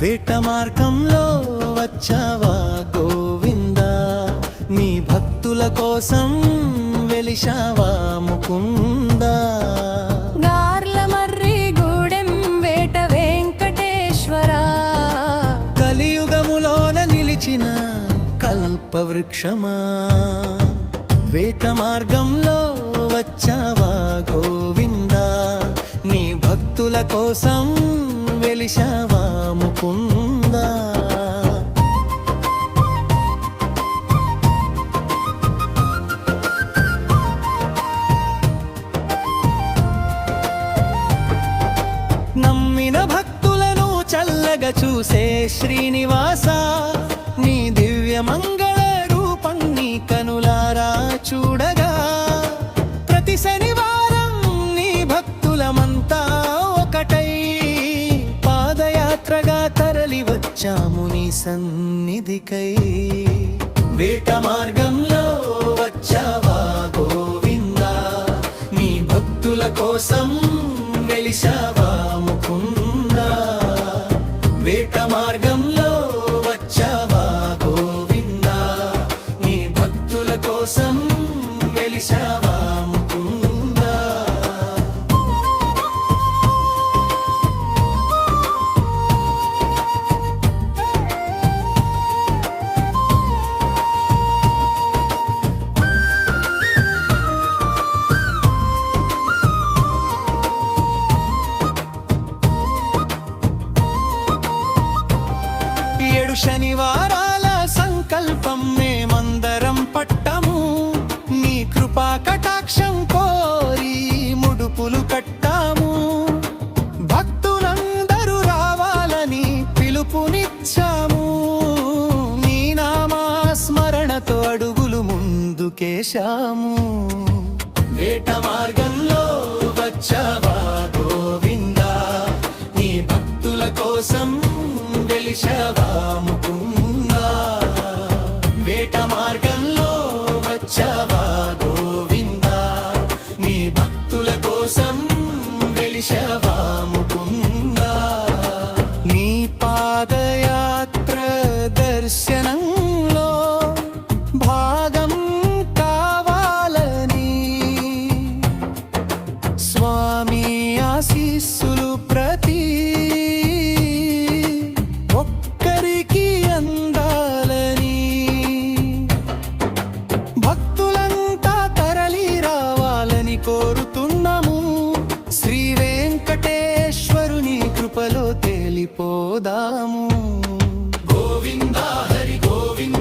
వేట మార్గంలో వచ్చావా గోవిందా, నీ భక్తుల కోసం వెలిశావా ముకుందా. గార్లమర్రి గూడెం వేట వెంకటేశ్వరా, కలియుగములోన నిలిచిన కల్పవృక్షమా. వేట మార్గంలో వచ్చావా గోవిందా, నీ భక్తుల కోసం వెలిశావా ముకుందా. నమ్మిన భక్తులను చల్లగా చూసే శ్రీనివాస, నీ దివ్య మంగళ రూపం నీ కనులారా చూడగా. ప్రతి శనివారం నీ భక్తులమంతా ఒకటై పాదయాత్రగా తరలి వచ్చాము నీ సన్నిధికై. వేట మార్గంలో వచ్చావా గోవిందా, నీ భక్తుల కోసం వెలిశావా ముకుందా. వేట మార్గంలో వచ్చావా గోవిందా, నీ భక్తుల కోసం వెలిశావా ముకుందా. ఏడు శనివారాల సంకల్పం మేమందరం పట్టము, నీ కృపా కటాక్షం కోరి ముడుపులు కట్టాము. భక్తులందరూ రావాలని పిలుపునిచ్చాము, నీ నామా స్మరణతో అడుగులు ముందుకేశాము. వేట మార్గంలో వచ్చావా గోవిందా, నీ భక్తుల కోసం వెలిశావా ముకుందా. వేట మార్గంలో వచ్చావా గోవిందా, నీ భక్తుల కోసం వెలిశావా ముకుందా. నీ పాదయాత్ర దర్శనంలో భాగం కావాలని స్వామి ఆశీస్సులు ప్రతి ఒక్కరికి అందాలని. భక్తులంతా తరలి రావాలని కోరుతున్నాము, శ్రీ వెంకటేశ్వరుని కృపలో తేలిపోదాము. గోవిందా హరి గోవింద